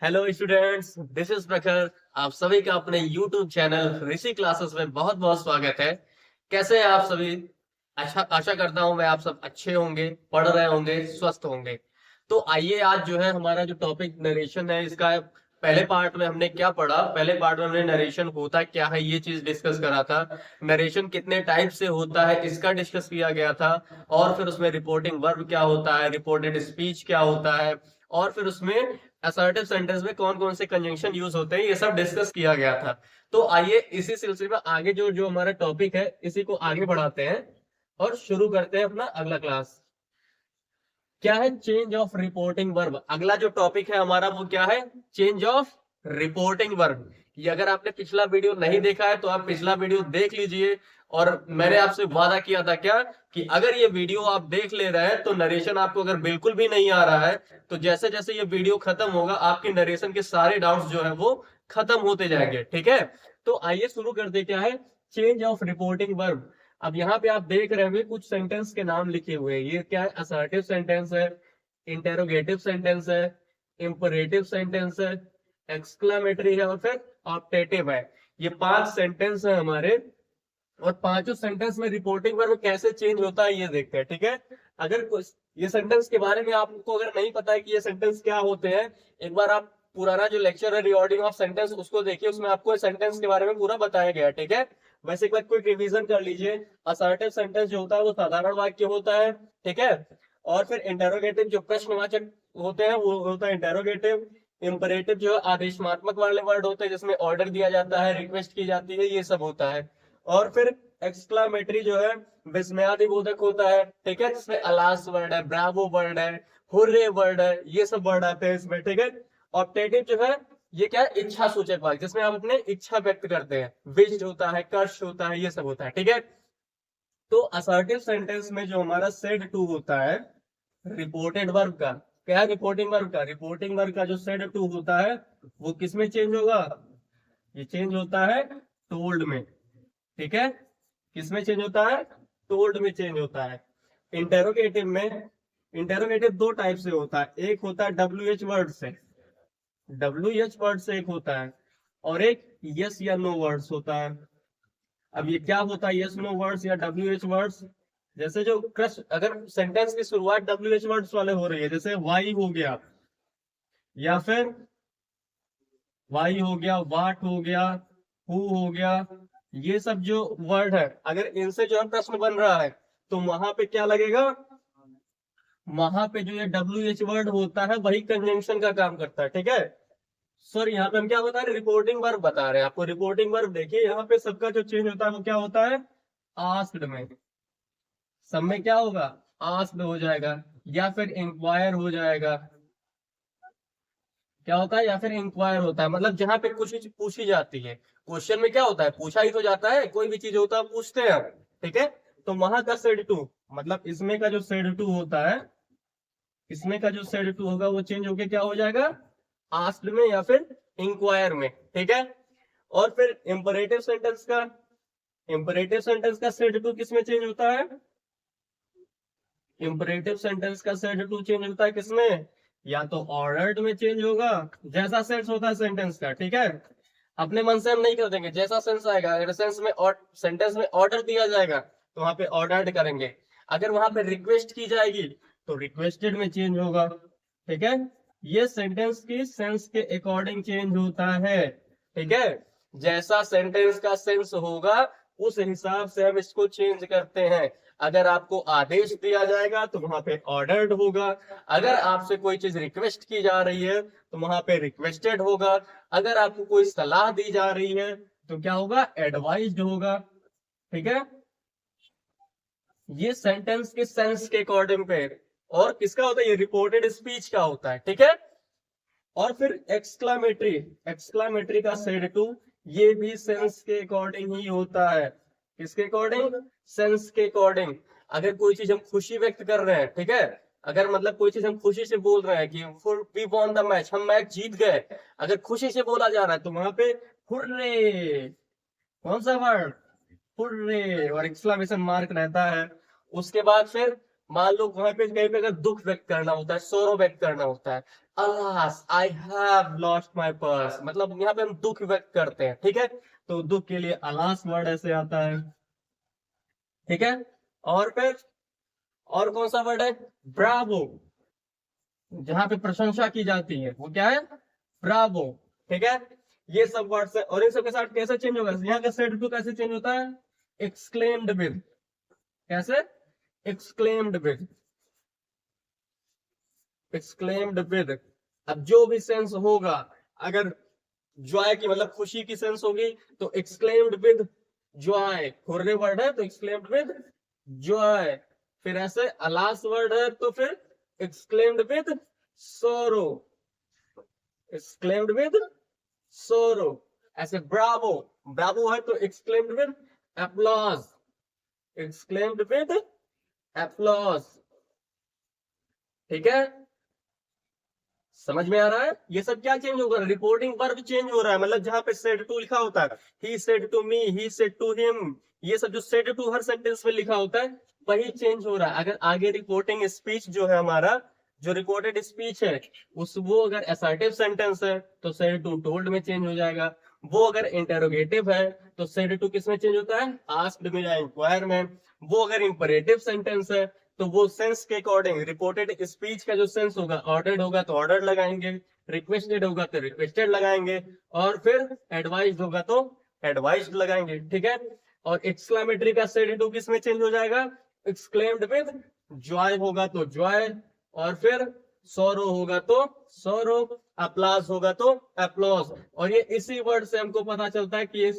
Hello students, this is प्रखर। आप सभी का अपने यूट्यूब चैनल ऋषि क्लासेस में बहुत बहुत स्वागत है। कैसे हैं आप सभी? अच्छा, आशा करता हूं मैं आप सब अच्छे होंगे, पढ़ रहे होंगे, स्वस्थ होंगे। तो आइए, आज जो है हमारा जो टॉपिक नरेशन है, इसका पहले पार्ट में हमने क्या पढ़ा। पहले पार्ट में हमने नरेशन होता क्या है ये चीज डिस्कस करा था। नरेशन कितने टाइप से होता है इसका डिस्कस किया गया था। और फिर उसमें रिपोर्टिंग वर्ब क्या होता है, रिपोर्टेड स्पीच क्या होता है, और फिर उसमें असर्टिव सेंटेंस में कौन कौन से कंजंक्शन यूज होते हैं, ये सब डिस्कस किया गया था। तो आइए इसी सिलसिले में आगे जो जो हमारा टॉपिक है इसी को आगे बढ़ाते हैं और शुरू करते हैं अपना अगला क्लास। क्या है? Change of reporting verb. अगला जो टॉपिक है हमारा वो क्या है? Change of reporting verb. ये अगर आपने पिछला वीडियो नहीं देखा है तो आप पिछला वीडियो देख लीजिए। और मैंने आपसे वादा किया था क्या, कि अगर ये वीडियो आप देख ले रहे हैं तो नरेशन आपको अगर बिल्कुल भी नहीं आ रहा है तो जैसे जैसे ये वीडियो खत्म होगा आपके नरेशन के सारे डाउट्स जो है वो खत्म होते जाएंगे। ठीक है, तो आइए शुरू करते। क्या है? Change of reporting verb. अब यहाँ पे आप देख रहे होंगे कुछ सेंटेंस के नाम लिखे हुए हैं। ये क्या है? असर्टिव सेंटेंस है, इंटेरोगेटिव सेंटेंस है, इंपरेटिव सेंटेंस है, एक्सक्लेमेटरी है और फिर ऑप्टेटिव है। ये 5 सेंटेंस है हमारे। और पांचों सेंटेंस में रिपोर्टिंग वर्ब कैसे चेंज होता है ये देखते हैं। ठीक है, अगर कुछ ये सेंटेंस के बारे में आपको अगर नहीं पता है कि ये सेंटेंस क्या होते हैं, एक बार आप पुराना जो लेक्चर है रिऑर्डिंग ऑफ सेंटेंस उसको देखिए, उसमें आपको सेंटेंस के बारे में पूरा बताया गया है। ठीक है, वैसे एक बार कोई रिवीजन कर लीजिए। असर्टिव सेंटेंस जो होता है वो साधारण वाक्य होता है। ठीक है, और फिर इंटेरोगेटिव जो प्रश्नवाचक होते हैं वो होता है इंटेरोगेटिव। इंपरेटिव जो है आदेशात्मक वाले वर्ड होते हैं जिसमें ऑर्डर दिया जाता है, रिक्वेस्ट की जाती है, ये सब होता है। और फिर एक्सक्लामेटरी जो है विस्मयादि बोधक होता है। ठीक है, जिसमें अलास वर्ड है, ब्रावो वर्ड है, हुर्रे वर्ड है, ये सब वर्ड आते हैं इसमें। ठीक है, ऑप्टेटिव जो है ये क्या है? इच्छा सूचक वाक्य, जिसमें हम अपने इच्छा व्यक्त करते हैं। विश होता है, कर्ष होता है, ये सब होता है। ठीक है, तो असर्टिव सेंटेंस में जो हमारा सेड टू होता है रिपोर्टेड वर्ब का, क्या है? रिपोर्टिंग वर्ब का। रिपोर्टिंग वर्ब का जो सेड टू होता है वो किस में चेंज होगा? ये चेंज होता है टोल्ड में। ठीक है, किसमें चेंज होता है? टोल्ड में चेंज होता है। इंटेरोगेटिव में, इंटेरोगेटिव दो टाइप से होता है। एक होता है डब्ल्यू एच वर्ड से, डब्ल्यू एच वर्ड से एक होता है, और एक यस या नो वर्ड्स होता है। अब ये क्या होता है यस नो वर्ड्स या डब्ल्यू एच वर्ड्स? जैसे जो क्रस, अगर सेंटेंस की शुरुआत डब्ल्यू एच वर्ड्स वाले हो रही है, जैसे वाई हो गया, या फिर वाई हो गया, वाट हो गया, हु हो गया, ये सब जो वर्ड है अगर इनसे जो है प्रश्न बन रहा है तो वहां पे क्या लगेगा? वहां पे जो ये डब्ल्यू एच वर्ड होता है वही कंजंक्शन का काम करता है। ठीक है, सर यहाँ पे हम क्या बता रहे हैं? रिपोर्टिंग वर्ब बता रहे हैं आपको। रिपोर्टिंग वर्ब देखिए यहाँ पे सबका जो चेंज होता है वो क्या होता है? आस्क्ड में। सब में क्या होगा? आस्क्ड हो जाएगा, या फिर इंक्वायर हो जाएगा। क्या होता है? या फिर इंक्वायर होता है, मतलब जहां पे कुछ चीज पूछी जाती है। क्वेश्चन में क्या होता है? पूछा ही तो जाता है, कोई भी चीज होता है पूछते हैं हम। ठीक है, तो वहां का सेड टू, मतलब इसमें का जो सेड टू होता है, इसमें का जो सेड टू होगा वो चेंज होके क्या हो जाएगा? आस्क्ड में या फिर इंक्वायर में। ठीक है, और फिर इंपरेटिव सेंटेंस का, इंपरेटिव सेंटेंस का सेड टू किसमें चेंज होता है? इंपरेटिव सेंटेंस का सेड टू चेंज होता है किसमें? या तो ऑर्डर्ड में चेंज होगा, जैसा सेंस होता है सेंटेंस का। ठीक है, अपने मन से हम नहीं कर देंगे, जैसा सेंस आएगा। अगर सेंस में और सेंटेंस में ऑर्डर दिया जाएगा तो वहां पे ऑर्डर्ड करेंगे। अगर वहां पे रिक्वेस्ट की जाएगी तो रिक्वेस्टेड में चेंज होगा। ठीक है, ये सेंटेंस की सेंस के अकॉर्डिंग चेंज होता है। ठीक है, जैसा सेंटेंस का सेंस होगा उस हिसाब से हम इसको चेंज करते हैं। अगर आपको आदेश दिया जाएगा तो वहां पे ऑर्डर्ड होगा। अगर आपसे कोई चीज रिक्वेस्ट की जा रही है तो वहां पे रिक्वेस्टेड होगा। अगर आपको कोई सलाह दी जा रही है तो क्या होगा? एडवाइज्ड होगा। ठीक है, ये सेंटेंस के सेंस के अकॉर्डिंग पे। और किसका होता है? ये रिपोर्टेड स्पीच का होता है। ठीक है, और फिर एक्सक्लामेटरी, एक्सक्लामेटरी का सेड टू, ये भी सेंस के अकॉर्डिंग ही होता है। किसके अकॉर्डिंग? सेंस के अकॉर्डिंग। अगर कोई चीज हम खुशी व्यक्त कर रहे हैं, ठीक है, अगर मतलब कोई चीज हम खुशी से बोल रहे हैं कि वी वॉन द मैच, हम मैच जीत गए, अगर खुशी से बोला जा रहा है तो वहां पे हुर्रे, कौन सा वर्ड? हुर्रे, और एक्सक्लामेशन मार्क रहता है। उसके बाद फिर मान लो वहां पे कहीं पे अगर दुख व्यक्त करना होता है, सोरो व्यक्त करना होता है, alas I have lost my purse, मतलब यहाँ पे हम दुख व्यक्त करते हैं, ठीक है। तो दुख के लिए अलास वर्ड ऐसे आता है, ठीक है। और फिर और कौन सा वर्ड है, ब्रावो, जहां पे प्रशंसा की जाती है वो क्या है, ब्रावो, ठीक है। ये सब वर्ड्स है, और इन सब के साथ कैसे चेंज होगा, यहाँ का सेड टू कैसे चेंज होता है, एक्सक्लेम्ड विद, कैसे, एक्सक्लेम्ड विद, एक्सक्लेम्ड विद। अब जो भी सेंस होगा, अगर जॉय की मतलब खुशी की सेंस होगी तो एक्सक्लेम्ड विद जॉय, खुर्रे वर्ड है तो एक्सक्लेम्ड विद जॉय। फिर ऐसे अलास वर्ड है तो फिर एक्सक्लेम्ड विद सोरो, एक्सक्लेम्ड विद सोरो। ऐसे ब्रावो, ब्रावो है तो exclaimed with applause, exclaimed with applause, ठीक है। समझ में आ रहा है, ये सब क्या चेंज होगा, रिपोर्टिंग वर्ब चेंज हो रहा है, मतलब जहां पे सेड टू लिखा होता है, he said to me, he said to him, ये सब जो सेड टू हर सेंटेंस में लिखा होता है वही चेंज हो रहा है। अगर आगे रिपोर्टिंग स्पीच जो है हमारा, जो रिकॉर्डेड स्पीच है उस वो अगर असर्टिव सेंटेंस है तो सेड टू टोल्ड में चेंज हो जाएगा। वो अगर इंटेरोगेटिव है तो सेड टू किस में चेंज होता है, आस्क्ड में या इंक्वायर में। वो अगर इंपरेटिव सेंटेंस है तो वो सेंस के अकॉर्डिंग, रिपोर्टेड स्पीच का जो सेंस होगा, ऑर्डर्ड होगा तो ऑर्डर लगाएंगे, रिक्वेस्टेड होगा तो रिक्वेस्टेड लगाएंगे, और फिर एडवाइज्ड होगा तो एडवाइज्ड लगाएंगे, ठीक है। और एक्सक्लेमेटरी का सेड टू किस में चेंज हो जाएगा, एक्सक्लेम्ड विद जॉय होगा तो जॉय, और फिर सोरो होगा तो सोरो, अप्लास होगा तो एप्लॉज। और ये इसी वर्ड से हमको पता चलता है कि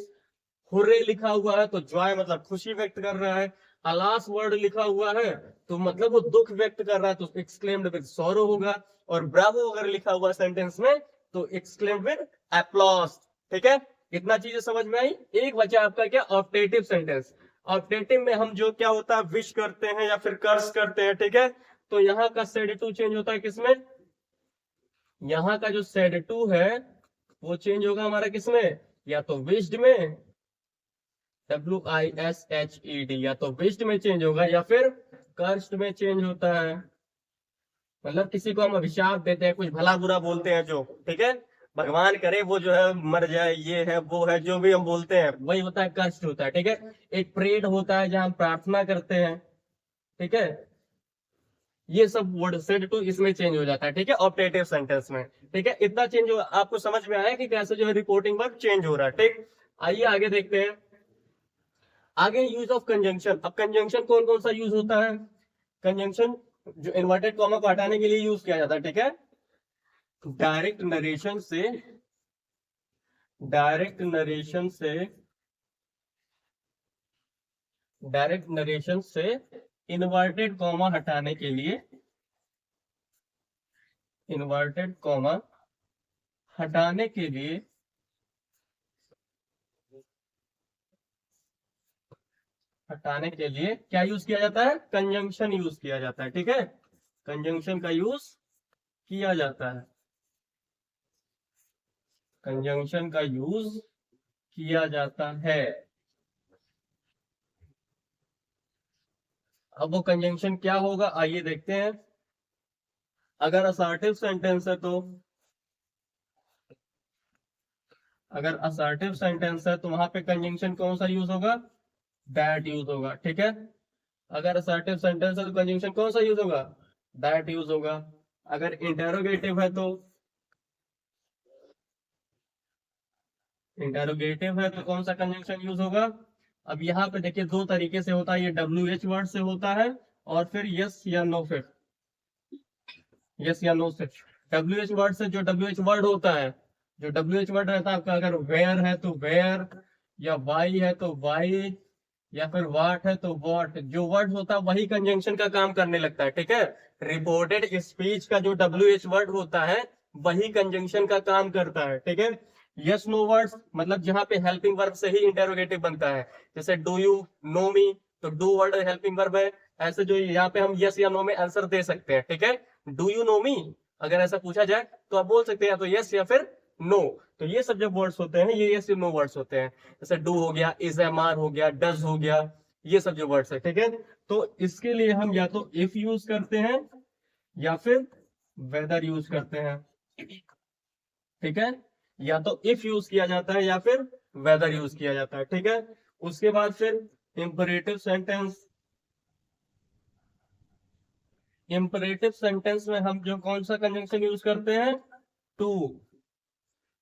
हुर्रे लिखा हुआ है तो जॉय मतलब खुशी व्यक्त कर रहा है, अलास वर्ड लिखा हुआ है तो मतलब वो दुख व्यक्त कर रहा है तो एक्सक्लेम्ड विद सोरो होगा, और ब्रावो अगर लिखा हुआ सेंटेंस में तो एक्सक्लेम्ड विद एप्लॉज, ठीक है। इतना चीजें समझ में आई। एक बचा आपका क्या, ऑप्टेटिव सेंटेंस। ऑप्टेटिव में हम जो क्या होता है, विश करते हैं या फिर कर्स करते हैं, ठीक है। तो यहाँ का सेड टू चेंज होता है किसमें, यहाँ का जो सेड टू है वो चेंज होगा हमारा किसमें, या तो विश्ड में, WISHED, या तो विश्ड में चेंज होगा या फिर कर्स्ड में चेंज होता है। मतलब किसी को हम अभिशाप देते हैं, कुछ भला बुरा बोलते हैं जो, ठीक है, भगवान करे वो जो है मर जाए, ये है वो है, जो भी हम बोलते हैं वही होता है, कर्स्ड होता है, ठीक है। एक प्रेड होता है जहां हम प्रार्थना करते हैं, ठीक है। ये सब वर्ड सेड टू इसमें चेंज हो जाता है, ठीक है, ऑप्टेटिव सेंटेंस में, ठीक है। इतना चेंज हो, आपको समझ में आया कि कैसे जो है रिपोर्टिंग वर्ब चेंज हो रहा है, ठीक। आइए आगे देखते हैं। आगे यूज ऑफ कंजंक्शन। अब कंजंक्शन कौन कौन सा यूज होता है, कंजंक्शन जो इन्वर्टेड कॉमा को हटाने के लिए यूज किया जाता है, ठीक है। डायरेक्ट नरेशन से, डायरेक्ट नरेशन से, डायरेक्ट नरेशन से इन्वर्टेड कॉमा हटाने के लिए, इन्वर्टेड कॉमा हटाने के लिए, हटाने के लिए क्या यूज किया जाता है, कंजंक्शन यूज किया जाता है, ठीक है। कंजंक्शन का यूज किया जाता है, कंजंक्शन का यूज किया जाता है। अब वो कंजंक्शन क्या होगा, आइए देखते हैं। अगर असर्टिव सेंटेंस है तो, अगर असर्टिव सेंटेंस है तो वहां पे कंजंक्शन कौन सा यूज होगा, दैट यूज होगा, ठीक है। अगर असर्टिव सेंटेंस है तो कंजंक्शन कौन सा यूज होगा, दैट यूज होगा। अगर इंटेरोगेटिव है तो, इंटेरोगेटिव है तो कौन सा कंजंक्शन यूज होगा। अब यहाँ पे देखिए दो तरीके से होता है, ये WH वर्ड से होता है और फिर यस या नो, फिर यस या नो से। WH वर्ड से, जो WH वर्ड होता है, जो WH वर्ड रहता है आपका, अगर वेयर है तो वेयर, या वाई है तो वाई, या फिर वाट है तो वॉट, जो वर्ड होता है वही कंजंक्शन का काम करने लगता है, ठीक है। रिपोर्टेड स्पीच का जो WH वर्ड होता है वही कंजंक्शन का काम करता है, ठीक है। यस नो वर्ड्स मतलब जहां पे हेल्पिंग वर्ब से ही इंटेरोगेटिव बनता है, जैसे डू यू नो मी, तो डू वर्ड हेल्पिंग वर्ब है। ऐसे जो यहाँ पे हम यस या नो में आंसर दे सकते हैं, ठीक है। डू यू नो मी अगर ऐसा पूछा जाए तो आप बोल सकते हैं या तो यस या फिर नो। तो ये सब जो वर्ड्स होते हैं ये यस या नो वर्ड्स होते हैं। जैसे डू हो गया, इज एम आर हो गया, डज हो गया, ये सब जो वर्ड्स है, ठीक है। तो इसके लिए हम या तो इफ यूज करते हैं या फिर वेदर यूज करते हैं, ठीक है। या तो इफ यूज किया जाता है या फिर वेदर यूज किया जाता है, ठीक है। उसके बाद फिर इंपरेटिव सेंटेंस। इंपरेटिव सेंटेंस में हम जो कौन सा कंजंक्शन यूज करते हैं, टू।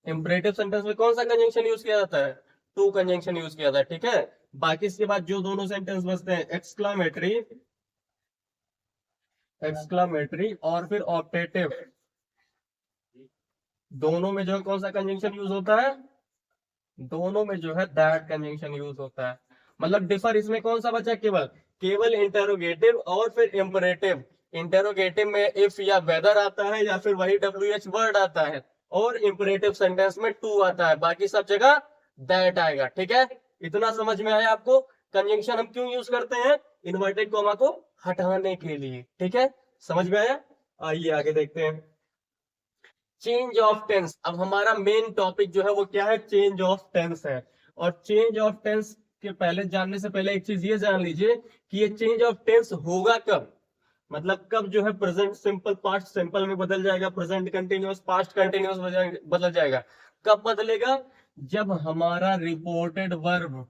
इंपरेटिव सेंटेंस में कौन सा कंजंक्शन यूज किया जाता है, टू कंजंक्शन यूज किया जाता है, ठीक है। बाकी इसके बाद जो दोनों सेंटेंस बचते हैं, एक्सक्लामेटरी, एक्सक्लामेटरी और फिर ऑप्टेटिव, दोनों में जो है कौन सा कंजंक्शन यूज होता है, दोनों में जो है दैट कंजंक्शन यूज होता है। मतलब डिफर इसमें कौन सा बचा, केवल केवल इंटेरोगेटिव और फिर इंपरेटिव। इंटेरोगेटिव में इफ या वेदर आता है या फिर वही WH वर्ड आता है, और इंपरेटिव सेंटेंस में टू आता है, बाकी सब जगह दैट आएगा, ठीक है। इतना समझ में आया आपको। कंजंक्शन हम क्यों यूज करते हैं, इन्वर्टेड कॉमा को हटाने के लिए, ठीक है। समझ में आया। आइए आगे देखते हैं। Change of tense. अब हमारा मेन टॉपिक जो है वो क्या है, चेंज ऑफ टेंस है। और चेंज ऑफ टेंस के पहले जानने से पहले एक चीज ये जान लीजिए कि ये चेंज ऑफ टेंस होगा कब, मतलब कब जो है प्रेजेंट सिंपल पास्ट सिंपल में बदल जाएगा, प्रेजेंट कंटिन्यूअस पास्ट कंटिन्यूअस बदल जाएगा। कब बदलेगा, जब हमारा रिपोर्टेड वर्ब,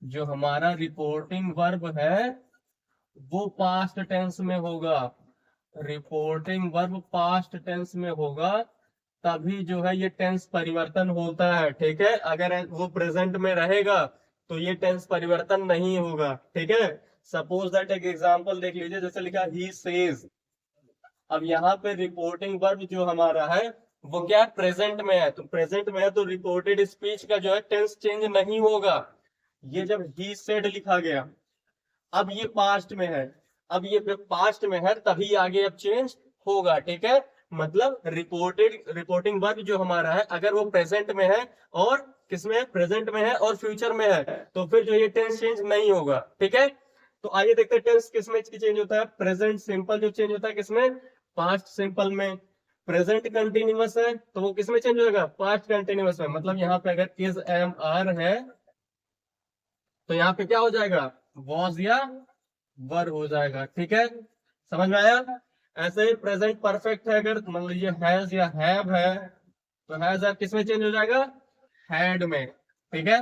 जो हमारा रिपोर्टिंग वर्ब है वो पास्ट टेंस में होगा। रिपोर्टिंग वर्ब पास्ट टेंस में होगा, तभी जो है ये टेंस परिवर्तन होता है, ठीक है। अगर वो प्रेजेंट में रहेगा तो ये टेंस परिवर्तन नहीं होगा, ठीक है। सपोज दैट एक एग्जांपल देख लीजिए, जैसे लिखा ही सेज। अब यहाँ पे रिपोर्टिंग वर्ब जो हमारा है वो क्या है, प्रेजेंट में है। तो प्रेजेंट में है तो रिपोर्टेड स्पीच का जो है टेंस चेंज नहीं होगा। ये जब ही सेड लिखा गया, अब ये पास्ट में है, अब ये पास्ट में है तभी आगे अब चेंज होगा, ठीक है। मतलब रिपोर्टिंग वर्ब जो हमारा है अगर वो प्रेजेंट में है और किसमें है, प्रेजेंट में है और फ्यूचर में है, तो फिर जो ये टेंस चेंज नहीं होगा, ठीक है। तो आइए देखते हैं टेंस किसमें चेंज होता है। प्रेजेंट सिंपल जो चेंज होता है किसमें, पास्ट सिंपल में। प्रेजेंट कंटिन्यूअस है तो वो किसमें चेंज होगा, पास्ट कंटिन्यूअस में। मतलब यहाँ पे अगर इज एम आर है तो यहाँ पे क्या हो जाएगा, वॉज या वर हो जाएगा, ठीक है। समझ में आया। ऐसे ही प्रेजेंट परफेक्ट है, अगर मान लीजिए हैज या हैव है तो हैज हैव किसमें चेंज हो जाएगा, हैड में, ठीक है।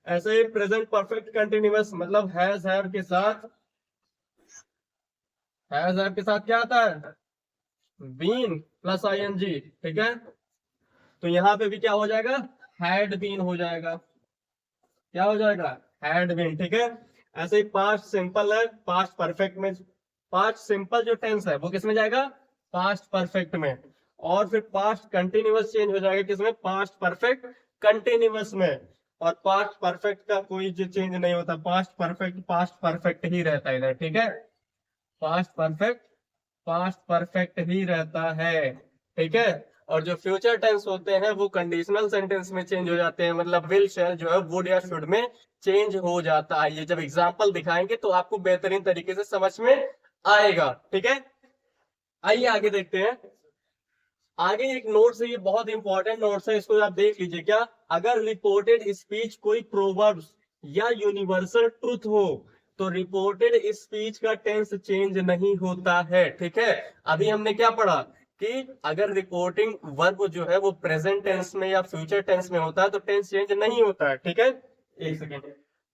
ऐसे ही प्रेजेंट परफेक्ट कंटिन्यूअस मतलब हैज हैव के साथ क्या आता है, बीन प्लस ING, ठीक है। तो यहाँ पे भी क्या हो जाएगा, हैड बीन हो जाएगा, क्या हो जाएगा, हैड बीन, ठीक है। ऐसे ही पास्ट सिंपल है, पास्ट परफेक्ट में, पास्ट सिंपल जो टेंस है वो किसमें जाएगा, पास्ट परफेक्ट में। और फिर पास्ट कंटिन्यूअस चेंज हो जाएगा किसमें, पास्ट परफेक्ट कंटिन्यूअस में। और पास्ट परफेक्ट का कोई जो चेंज नहीं होता, पास्ट परफेक्ट ही रहता है इधर, ठीक है। पास्ट परफेक्ट ही रहता है, ठीक है। और जो फ्यूचर टेंस होते हैं वो कंडीशनल सेंटेंस में चेंज हो जाते हैं, मतलब विल शैल जो है वुड या शुड में चेंज हो जाता है। ये जब एग्जांपल दिखाएंगे तो आपको बेहतरीन तरीके से समझ में आएगा, ठीक है। आइए आगे देखते हैं। आगे एक नोट्स है, ये बहुत इंपॉर्टेंट नोट्स है, इसको आप देख लीजिए। क्या, अगर रिपोर्टेड स्पीच कोई प्रोवर्ब्स या यूनिवर्सल ट्रुथ हो तो रिपोर्टेड स्पीच का टेंस चेंज नहीं होता है, ठीक है। अभी हमने क्या पढ़ा कि अगर रिपोर्टिंग वर्ब जो है वो प्रेजेंट टेंस में या फ्यूचर टेंस में होता है तो टेंस चेंज नहीं होता है, ठीक है। एक सेकेंड,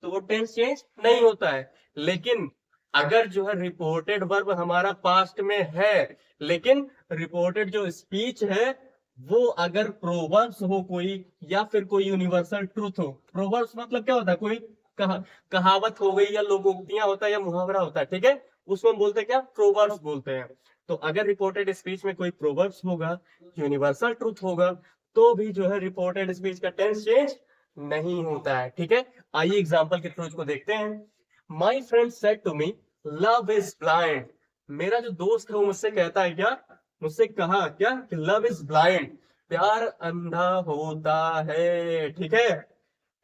तो वो टेंस चेंज नहीं होता है। लेकिन अगर जो है रिपोर्टेड वर्ब हमारा पास्ट में है, लेकिन रिपोर्टेड जो स्पीच है वो अगर प्रोवर्ब्स हो कोई या फिर कोई यूनिवर्सल ट्रूथ हो। प्रोवर्ब्स मतलब क्या होता है, कोई कहावत हो गई या लोकोक्तियां होता है या मुहावरा होता है, ठीक है। उसको हम बोलते हैं क्या, प्रोवर्ब्स बोलते हैं। तो अगर रिपोर्टेड स्पीच में कोई प्रोवर्ब्स होगा, यूनिवर्सल ट्रूथ होगा, तो भी जो है रिपोर्टेड स्पीच का टेंस चेंज नहीं होता है, ठीक है। आइए एग्जांपल के थ्रू इसको देखते हैं। My friend said to me love is blind. मेरा जो दोस्त है वो मुझसे कहता है क्या, मुझसे कहा क्या कि लव इज ब्लाइंड, प्यार अंधा होता है, ठीक है।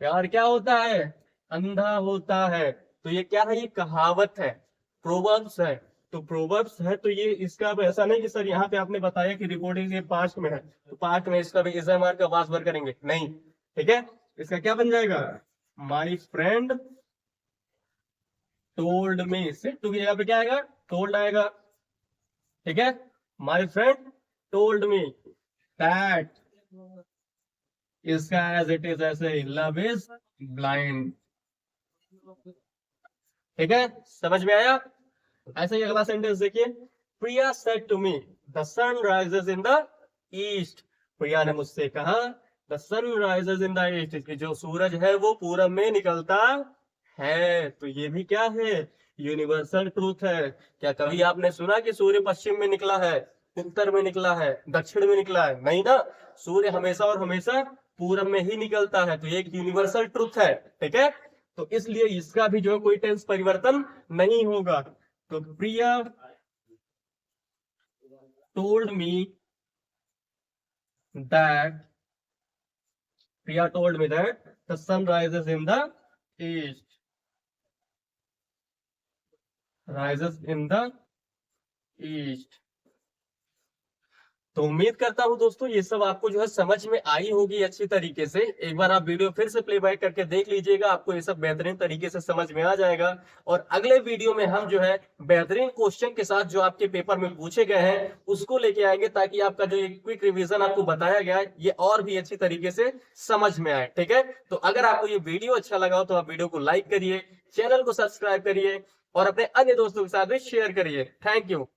प्यार क्या होता है, अंधा होता है। तो ये क्या है, ये कहावत है, प्रोवर्ब्स है। तो प्रोवर्ब्स है तो ये इसका अब ऐसा नहीं कि सर यहाँ पे आपने बताया कि रिपोर्टिंग ये पास्ट में है तो पास्ट में इसका भी इज़ का वास भर करेंगे, नहीं, ठीक है। इसका क्या बन जाएगा, my friend told me, said to की जगह पे क्या आएगा, टोल्ड आएगा। ठीक है, my friend told me that, इसका एज इट इज ऐसे ही, लव इज ब्लाइंड। ठीक है, समझ में आया। ऐसे ही अगला सेंटेंस देखिए, Priya said to me the sun rises in the east. Priya ने मुझसे कहा the sun rises in the east, कि जो सूरज है वो पूरब में निकलता है। तो ये भी क्या है, यूनिवर्सल ट्रूथ है। क्या कभी आपने सुना कि सूर्य पश्चिम में निकला है, उत्तर में निकला है, दक्षिण में निकला है? नहीं ना, सूर्य हमेशा और हमेशा पूरब में ही निकलता है। तो ये एक यूनिवर्सल ट्रूथ है। ठीक है, तो इसलिए इसका भी जो है कोई टेंस परिवर्तन नहीं होगा। तो Priya told me that, Priya told me that the sun rises in the east, rises in the east. तो उम्मीद करता हूं दोस्तों ये सब आपको जो है समझ में आई होगी अच्छी तरीके से। एक बार आप वीडियो फिर से प्लेबैक करके देख लीजिएगा, आपको ये सब बेहतरीन तरीके से समझ में आ जाएगा। और अगले वीडियो में हम जो है बेहतरीन क्वेश्चन के साथ जो आपके पेपर में पूछे गए हैं उसको लेके आएंगे, ताकि आपका जो क्विक रिवीजन आपको बताया गया है ये और भी अच्छी तरीके से समझ में आए। ठीक है, तो अगर आपको ये वीडियो अच्छा लगा हो तो आप वीडियो को लाइक करिए, चैनल को सब्सक्राइब करिए और अपने अन्य दोस्तों के साथ भी शेयर करिए। Thank you.